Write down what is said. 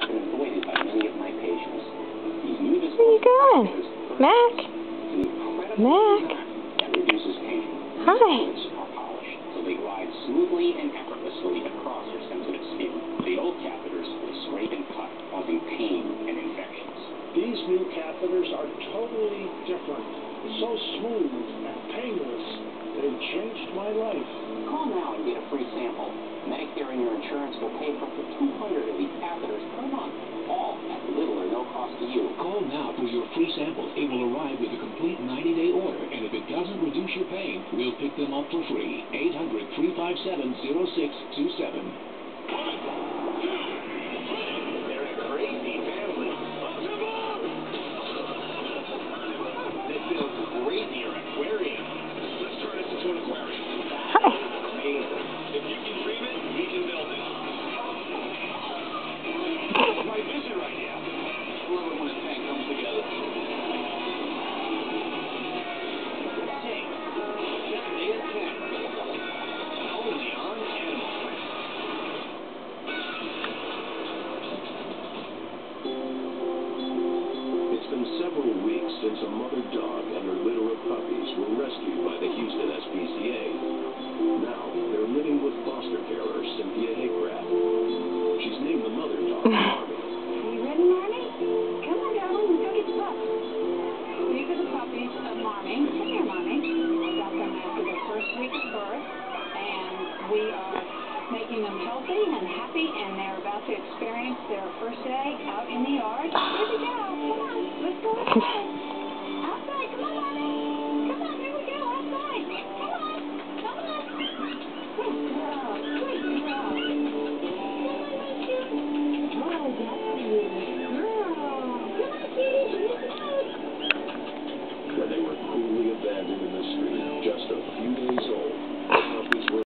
avoided by many of my patients. These new Where are you going? Mac? Mac? that reduces pain. Hi. Are polished, so they glide smoothly and effortlessly across your sensitive skin. The old catheters will scrape and cut, causing pain and infections. These new catheters are totally different. So smooth and painless. They've changed my life. Call now and get a free sample. Medicare and your insurance will pay for up to 200 of these catheters per month, all at little or no cost to you. Call now for your free sample. It will arrive with a complete 90-day order, and if it doesn't reduce your pain, we'll pick them up for free. 800-357-0627. They're a crazy family. This is a crazier aquarium. Let's turn this into an aquarium. Hi. Amazing. If you can dream it, we can build it. My vision right now. I love it when a tank comes together. Tank. Designated tank. Only on Animal Planet. It's been several weeks since a mother dog and her litter of puppies were rescued by the Houston SPCA. Now, they're living with foster carer Cynthia Haycraft. She's named the mother dog Marmy. You ready, Marmy? Come on, darling, let's go get the pups. These are the puppies of Marmy. Come here, Marmy. I got them after their first week of birth, and we are making them healthy and happy, and they're about to experience their first day out in the yard. Here we go. Come on, let's go.